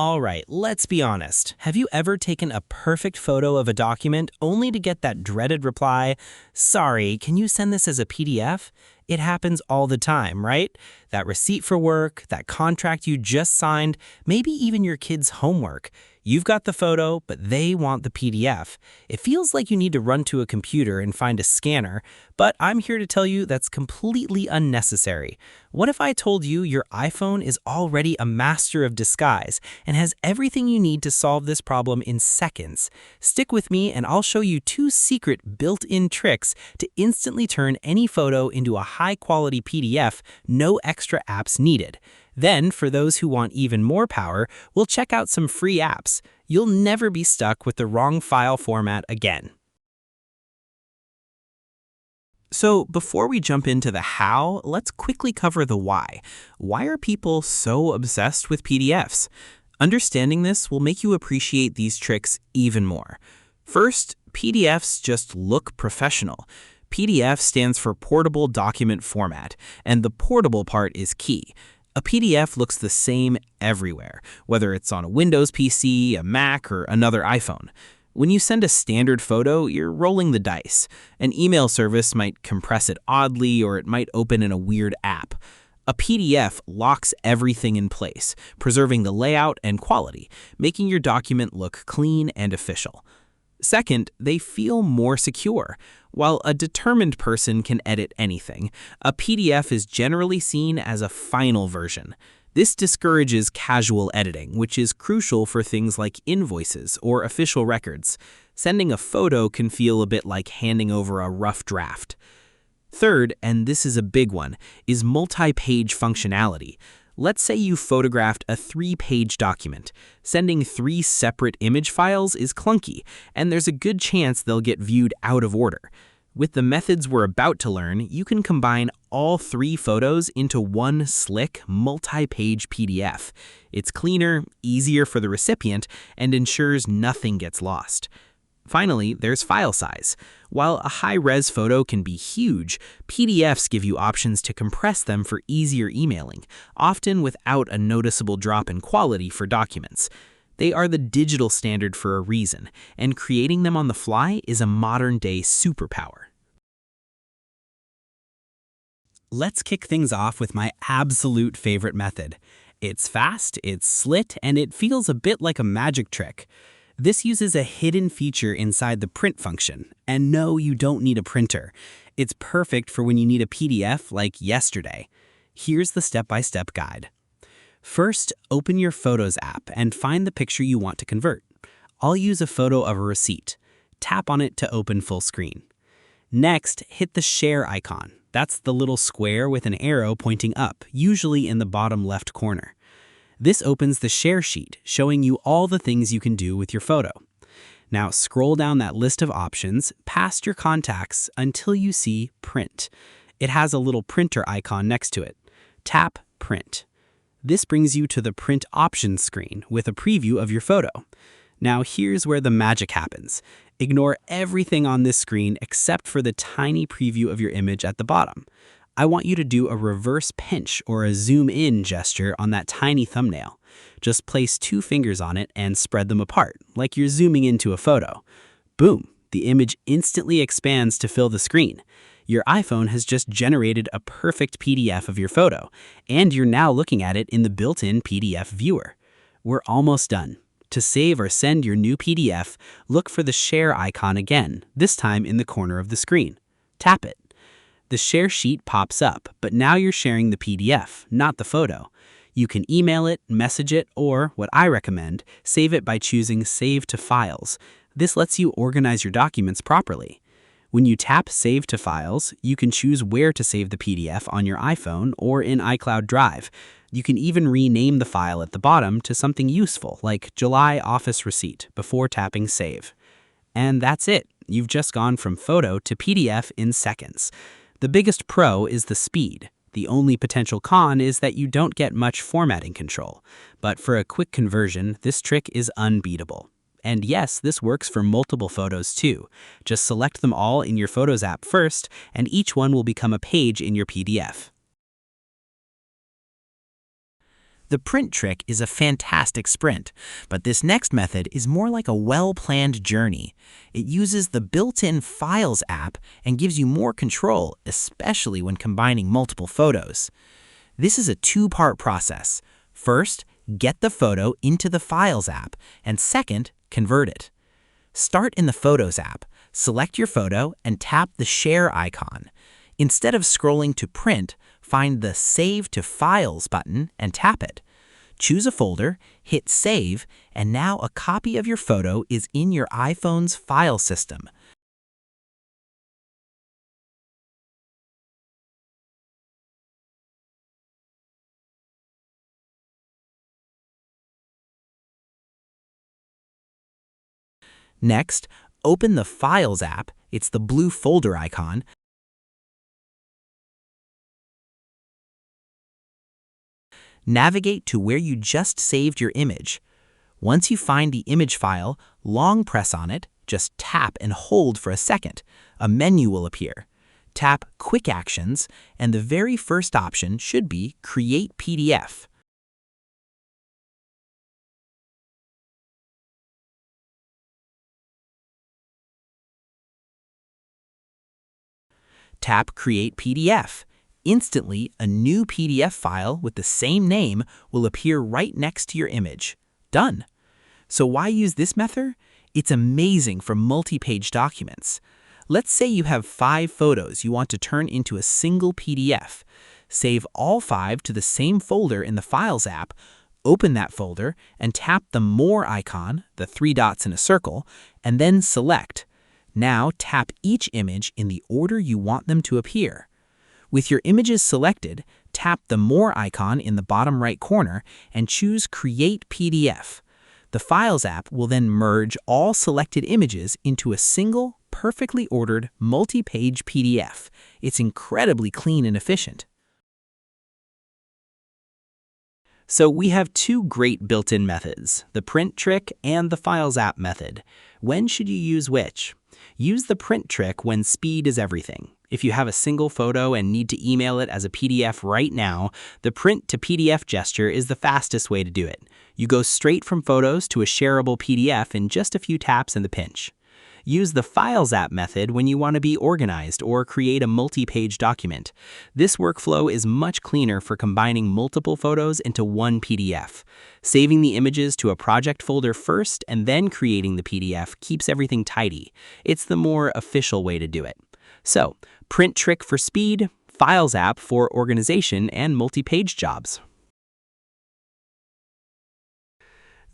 All right, let's be honest. Have you ever taken a perfect photo of a document only to get that dreaded reply, "Sorry, can you send this as a PDF?" It happens all the time, right? That receipt for work, that contract you just signed, maybe even your kid's homework. You've got the photo, but they want the PDF. It feels like you need to run to a computer and find a scanner, but I'm here to tell you that's completely unnecessary. What if I told you your iPhone is already a master of disguise and has everything you need to solve this problem in seconds? Stick with me and I'll show you 2 secret built-in tricks to instantly turn any photo into a high-quality PDF, no extra apps needed. Then, for those who want even more power, we'll check out some free apps. You'll never be stuck with the wrong file format again. So before we jump into the how, let's quickly cover the why. Why are people so obsessed with PDFs? Understanding this will make you appreciate these tricks even more. First, PDFs just look professional. PDF stands for Portable Document Format, and the portable part is key. A PDF looks the same everywhere, whether it's on a Windows PC, a Mac, or another iPhone. When you send a standard photo, you're rolling the dice. An email service might compress it oddly, or it might open in a weird app. A PDF locks everything in place, preserving the layout and quality, making your document look clean and official. Second, they feel more secure. While a determined person can edit anything, a PDF is generally seen as a final version. This discourages casual editing, which is crucial for things like invoices or official records. Sending a photo can feel a bit like handing over a rough draft. Third, and this is a big one, is multi-page functionality. Let's say you photographed a 3-page document. Sending 3 separate image files is clunky, and there's a good chance they'll get viewed out of order. With the methods we're about to learn, you can combine all 3 photos into one slick, multi-page PDF. It's cleaner, easier for the recipient, and ensures nothing gets lost. Finally, there's file size. While a high-res photo can be huge, PDFs give you options to compress them for easier emailing, often without a noticeable drop in quality for documents. They are the digital standard for a reason, and creating them on the fly is a modern-day superpower. Let's kick things off with my absolute favorite method. It's fast, it's slit, and it feels a bit like a magic trick. This uses a hidden feature inside the print function, and no, you don't need a printer. It's perfect for when you need a PDF like yesterday. Here's the step-by-step guide. First, open your Photos app and find the picture you want to convert. I'll use a photo of a receipt. Tap on it to open full screen. Next, hit the Share icon. That's the little square with an arrow pointing up, usually in the bottom left corner. This opens the share sheet, showing you all the things you can do with your photo. Now scroll down that list of options past your contacts until you see Print. It has a little printer icon next to it. Tap Print. This brings you to the Print Options screen with a preview of your photo. Now here's where the magic happens. Ignore everything on this screen except for the tiny preview of your image at the bottom. I want you to do a reverse pinch or a zoom in gesture on that tiny thumbnail. Just place 2 fingers on it and spread them apart, like you're zooming into a photo. Boom, the image instantly expands to fill the screen. Your iPhone has just generated a perfect PDF of your photo, and you're now looking at it in the built-in PDF viewer. We're almost done. To save or send your new PDF, look for the Share icon again, this time in the corner of the screen. Tap it. The share sheet pops up, but now you're sharing the PDF, not the photo. You can email it, message it, or, what I recommend, save it by choosing Save to Files. This lets you organize your documents properly. When you tap Save to Files, you can choose where to save the PDF on your iPhone or in iCloud Drive. You can even rename the file at the bottom to something useful, like July Office Receipt, before tapping Save. And that's it. You've just gone from photo to PDF in seconds. The biggest pro is the speed. The only potential con is that you don't get much formatting control. But for a quick conversion, this trick is unbeatable. And yes, this works for multiple photos too. Just select them all in your Photos app first, and each one will become a page in your PDF. The print trick is a fantastic sprint, but this next method is more like a well-planned journey. It uses the built-in Files app and gives you more control, especially when combining multiple photos. This is a two-part process. First, get the photo into the Files app, and second, convert it. Start in the Photos app, select your photo, and tap the Share icon. Instead of scrolling to Print, find the Save to Files button and tap it. Choose a folder, hit Save, and now a copy of your photo is in your iPhone's file system. Next, open the Files app, it's the blue folder icon. Navigate to where you just saved your image. Once you find the image file, long press on it, just tap and hold for a second. A menu will appear. Tap Quick Actions, and the very first option should be Create PDF. Tap Create PDF. Instantly, a new PDF file with the same name will appear right next to your image. Done. So why use this method? It's amazing for multi-page documents. Let's say you have 5 photos you want to turn into a single PDF. Save all 5 to the same folder in the Files app, open that folder, and tap the More icon, the 3 dots in a circle, and then select. Now tap each image in the order you want them to appear. With your images selected, tap the More icon in the bottom right corner and choose Create PDF. The Files app will then merge all selected images into a single, perfectly ordered, multi-page PDF. It's incredibly clean and efficient. So we have 2 great built-in methods, the print trick and the Files app method. When should you use which? Use the print trick when speed is everything. If you have a single photo and need to email it as a PDF right now, the print to PDF gesture is the fastest way to do it. You go straight from photos to a shareable PDF in just a few taps and the pinch. Use the Files app method when you want to be organized or create a multi-page document. This workflow is much cleaner for combining multiple photos into one PDF. Saving the images to a project folder first and then creating the PDF keeps everything tidy. It's the more official way to do it. So, print trick for speed, Files app for organization and multi-page jobs.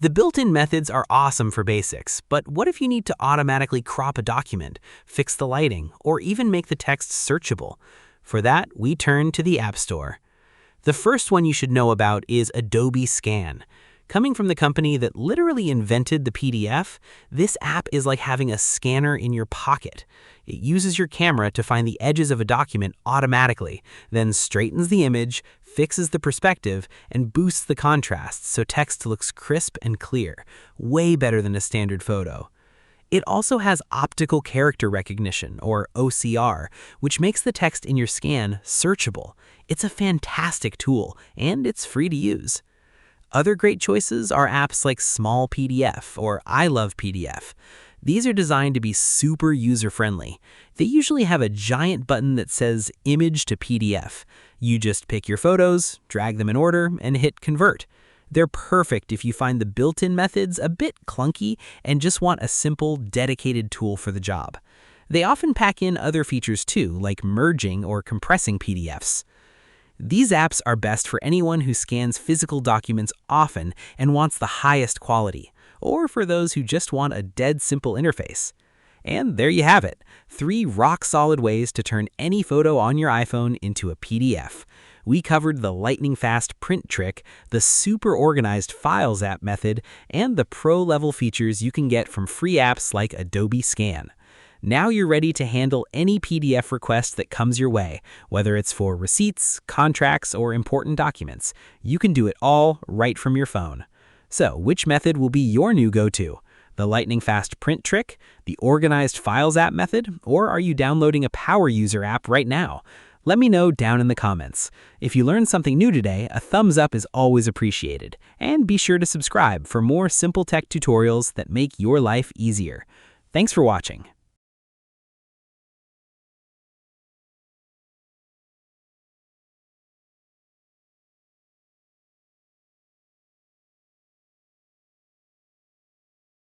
The built-in methods are awesome for basics, but what if you need to automatically crop a document, fix the lighting, or even make the text searchable? For that, we turn to the App Store. The first one you should know about is Adobe Scan. Coming from the company that literally invented the PDF, this app is like having a scanner in your pocket. It uses your camera to find the edges of a document automatically, then straightens the image, fixes the perspective, and boosts the contrast so text looks crisp and clear, way better than a standard photo. It also has optical character recognition, or OCR, which makes the text in your scan searchable. It's a fantastic tool, and it's free to use. Other great choices are apps like Small PDF or I Love PDF. These are designed to be super user-friendly. They usually have a giant button that says Image to PDF. You just pick your photos, drag them in order, and hit Convert. They're perfect if you find the built-in methods a bit clunky and just want a simple, dedicated tool for the job. They often pack in other features too, like merging or compressing PDFs. These apps are best for anyone who scans physical documents often and wants the highest quality, or for those who just want a dead simple interface. And there you have it, 3 rock-solid ways to turn any photo on your iPhone into a PDF. We covered the lightning-fast print trick, the super-organized Files app method, and the pro-level features you can get from free apps like Adobe Scan. Now you're ready to handle any PDF request that comes your way, whether it's for receipts, contracts, or important documents. You can do it all right from your phone. So, which method will be your new go-to? The lightning-fast print trick, the organized Files app method, or are you downloading a power user app right now? Let me know down in the comments. If you learned something new today, a thumbs up is always appreciated. And be sure to subscribe for more simple tech tutorials that make your life easier. Thanks for watching.